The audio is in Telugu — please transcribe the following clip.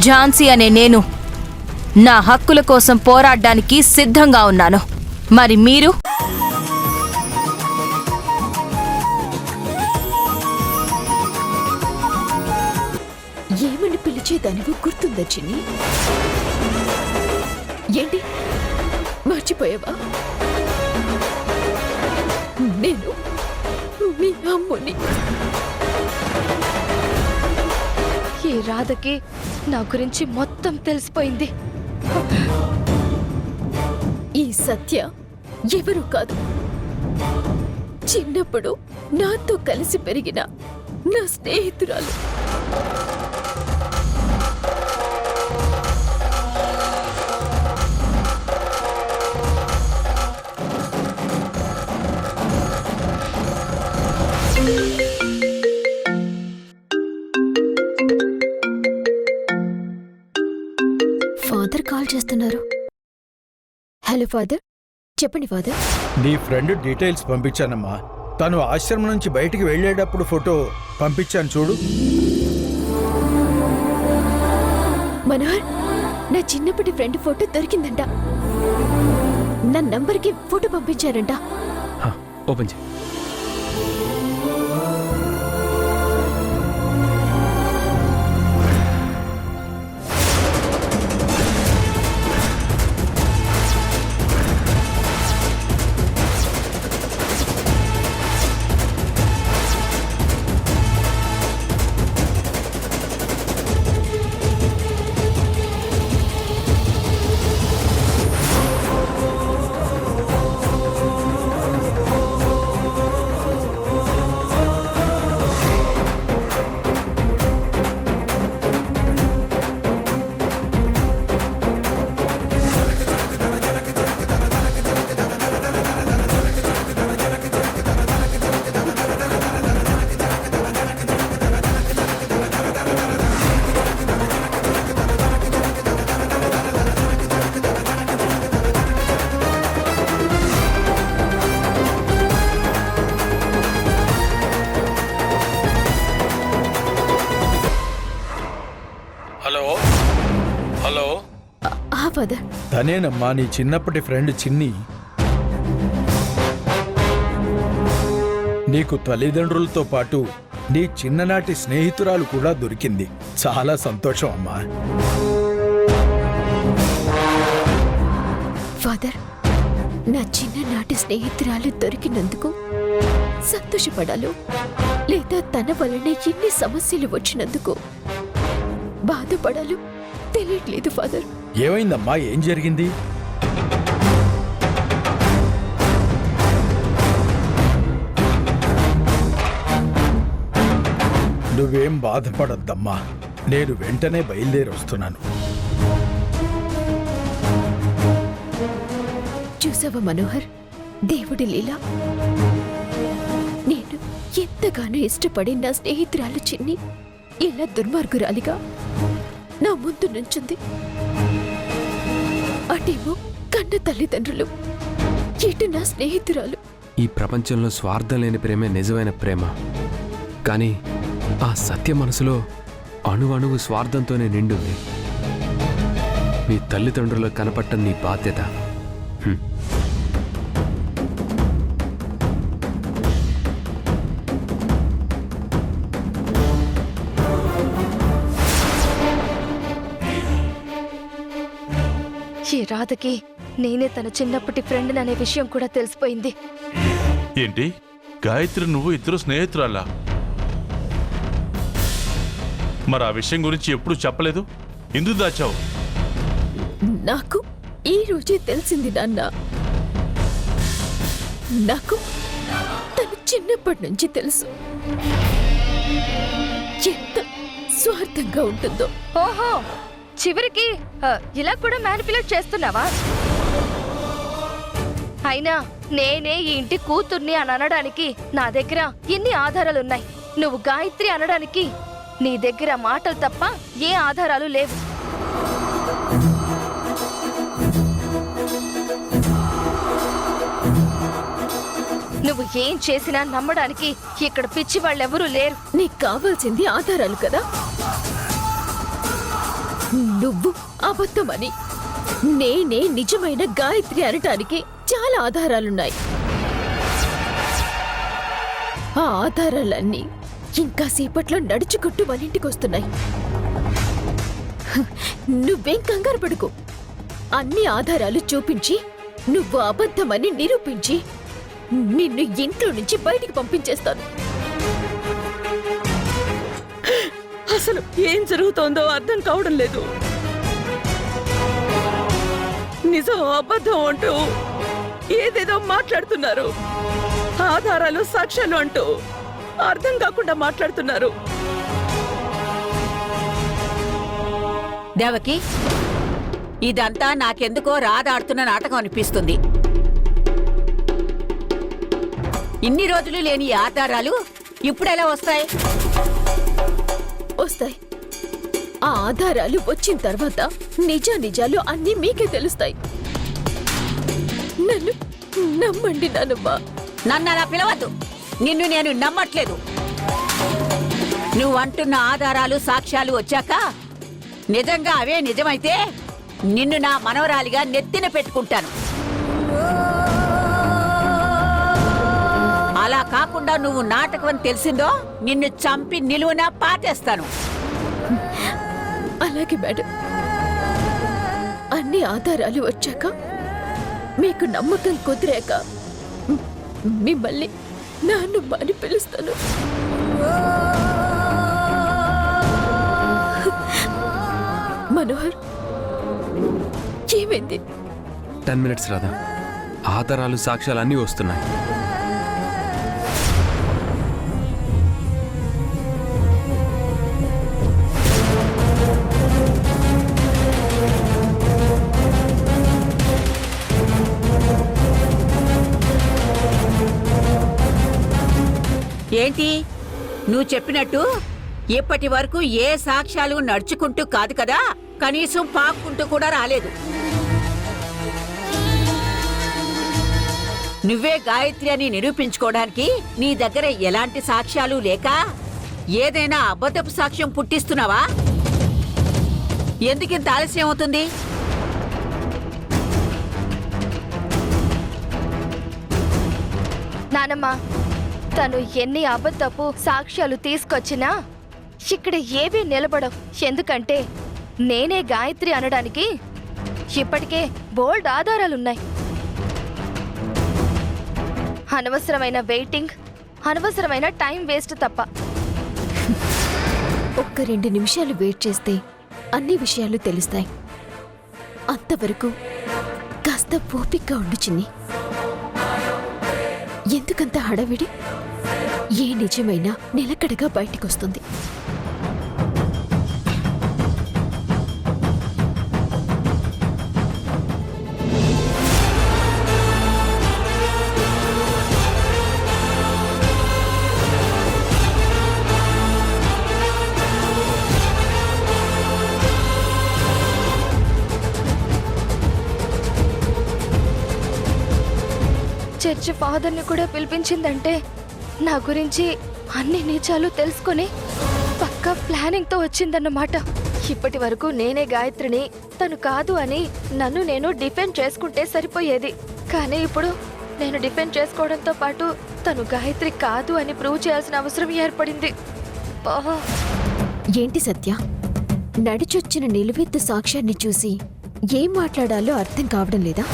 ఝాన్సీ అనే నేను నా హక్కుల కోసం పోరాడడానికి సిద్ధంగా ఉన్నాను. మరి మీరు? ఏమని పిలిచేదానివో గుర్తుందా చిన్ని? ఏంటి మర్చిపోయావా? నేను మీ అమ్ముని. ఈ రాధకి నా గురించి మొత్తం తెలిసిపోయింది. ఈ సత్య ఎవరు కాదు, చిన్నప్పుడు నాతో కలిసి పెరిగిన నా స్నేహితురాలు. ఫాదర్ కాల్ చేస్తున్నారు. హలో ఫాదర్, చెప్పండి ఫాదర్. నీ ఫ్రెండ్ డీటెయిల్స్ పంపించానమ్మా. తను ఆశ్రమం నుంచి బయటికి వెళ్ళేటప్పుడు ఫోటో పంపించాను చూడు. మనోహర్, నా చిన్నప్పటి ఫ్రెండ్ ఫోటో దొరికిందంట. నా నంబర్కి ఫోటో పంపించారంట. ఓపెన్ చేయి. హలో. ఫాదర్, తనేనమ్మా నీ చిన్నప్పటి ఫ్రెండ్ చిన్ని. నీకు తల్లిదండ్రులతో పాటు నీ చిన్ననాటి స్నేహితురాలు కూడా దొరికింది. చాలా సంతోషం అమ్మా. ఫాదర్, నా చిన్ననాటి స్నేహితురాలు దొరికినందుకు సంతోషపడాలో లేదా తన వలన ఎన్ని సమస్యలు వచ్చినందుకు బాధపడాలో తెలియట్లేదు ఫాదర్. ఏమైందమ్మా? ఏం జరిగింది? నువ్వేం బాధపడద్దమ్మా. నేను వెంటనే బయలుదేరి వస్తున్నాను. చూసావా మనోహర్, దేవుడి లీలా. నేను ఎంతగానో ఇష్టపడి నా స్నేహితురాలు చిన్ని ఇలా దుర్మార్గురాలిగా నా ముందు నుంచుంది. అటేమో కన్న తల్లిదండ్రులు, ఇటు నా స్నేహితురాలు. ఈ ప్రపంచంలో స్వార్థం లేని ప్రేమే నిజమైన ప్రేమ. కానీ ఆ సత్య మనసులో అణువణువు స్వార్థంతోనే నిండుంది. మీ తల్లిదండ్రులకు కనపట్టం నీ బాధ్యత. ఈ రాధకి నేనే తన చిన్నప్పటి ఫ్రెండ్ అనే విషయం కూడా తెలిసిపోయింది. ఏంటి గాయత్రి నువ్వు ఇద్దరు స్నేహితురాలా? మరి ఆ విషయం గురించి ఎప్పుడు చెప్పలేదు, ఎందుకు దాచావు? నాకు ఈ రోజే తెలిసింది నాన్న. నాకు తను చిన్నప్పటి నుంచి తెలుసు ఎంత స్వార్థంగా ఉంటుందో. ఓహో, చివరికి ఇలా కూడా మ్యానిపులేట్ చేస్తున్నావా? అయినా నేనే ఈ ఇంటి కూతుర్ని అని అనడానికి నా దగ్గర ఎన్ని ఆధారాలున్నాయి. నువ్వు గాయత్రి అనడానికి నీ దగ్గర మాటలు తప్ప ఏ ఆధారాలు లేవు. నువ్వు ఏం చేసినా నమ్మడానికి ఇక్కడ పిచ్చి వాళ్ళెవరూ లేరు. నీకు కావాల్సింది ఆధారాలు కదా. నువ్వు అబద్ధమని నేనే నిజమైన గాయత్రి అనటానికి చాలా ఆధారాలున్నాయి. ఆ ఆధారాలన్నీ ఇంకా సేపట్లో నడుచుకుంటూ మన ఇంటికి వస్తున్నాయి. నువ్వేం కంగారు పడుకో. అన్ని ఆధారాలు చూపించి నువ్వు అబద్ధమని నిరూపించి నిన్ను ఇంట్లో నుంచి బయటికి పంపించేస్తాను. అసలు ఏం జరుగుతోందో అర్థం కావడం లేదు. నిజం అబద్ధం అంటూ ఏదేదో మాట్లాడుతున్నారు. ఆధారాలు సాక్ష్యాలు అంటూ అర్థం కాకుండా మాట్లాడుతున్నారు. దేవకి, ఇదంతా నాకెందుకో రాదాడుతున్న నాటకం అనిపిస్తుంది. ఇన్ని రోజులు లేని ఈ ఆధారాలు ఇప్పుడెలా వస్తాయి? వస్తాయి. ఆ ఆధారాలు వచ్చిన తర్వాత నిజాలు అన్నీ మీకే తెలుస్తాయి. నన్ను నమ్మండి నానమ్మ. నన్ను అలా పిలవద్దు. నిన్ను నేను నమ్మట్లేదు. నువ్వంటున్న ఆధారాలు సాక్ష్యాలు వచ్చాక నిజంగా అవే నిజమైతే నిన్ను నా మనవరాలిగా నెత్తిన పెట్టుకుంటాను. అలా కాకుండా నువ్వు నాటకం అని తెలిసిందో నిన్ను చంపి నిలువునా పాటేస్తాను. అలాగే మేడం. అన్ని ఆధారాలు వచ్చాక మీకు నమ్మకం కుదిరాక మిమ్మల్ని నాన్నమ్మ అని పిలుస్తాను. మనోహర్, ఏమైంది? 10 minutes రాదా, ఆధారాలు సాక్ష్యాలు అన్నీ వస్తున్నాయి. ఏంటి నువ్వు చెప్పినట్టు ఇప్పటి వరకు ఏ సాక్ష్యాలు నడుచుకుంటూ కాదు కదా, కనీసం పాక్కుంటూ కూడా రాలేదు. నువ్వే గాయత్రి అని నిరూపించుకోవడానికి నీ దగ్గర ఎలాంటి సాక్ష్యాలు లేక ఏదైనా అబద్ధపు సాక్ష్యం పుట్టిస్తున్నావా? ఎందుకింత ఆలస్యం అవుతుంది? నానమ్మ, తను ఎన్ని అబద్ధపు సాక్ష్యాలు తీసుకొచ్చినా ఇక్కడ ఏవీ నిలబడవు. ఎందుకంటే నేనే గాయత్రి అనడానికి ఇప్పటికే బోల్డ్ ఆధారాలున్నాయి. అనవసరమైన అనవసరమైన టైం వేస్ట్ తప్ప. ఒక్క 2 నిమిషాలు వెయిట్ చేస్తే అన్ని విషయాలు తెలుస్తాయి. అంతవరకు కాస్త ఓపికగా ఉండు చిన్ని. ఎందుకంత హడావిడి? ఏ నిజమైనా నిలకడగా బయటికొస్తుంది. చర్చి ఫాదర్ని కూడా పిలిపించిందంటే నా గురించి అన్ని నిజాలు తెలుసుకొని పక్కా ప్లానింగ్తో వచ్చిందన్నమాట. ఇప్పటి వరకు నేనే గాయత్రిని, తను కాదు అని నన్ను నేను డిఫెండ్ చేసుకుంటే సరిపోయేది. కానీ ఇప్పుడు నేను డిఫెండ్ చేసుకోవడంతో పాటు తను గాయత్రి కాదు అని ప్రూవ్ చేయాల్సిన అవసరం ఏర్పడింది. ఏంటి సత్య, నడిచొచ్చిన నిలువెత్తు సాక్ష్యాన్ని చూసి ఏం మాట్లాడాలో అర్థం కావడం లేదా?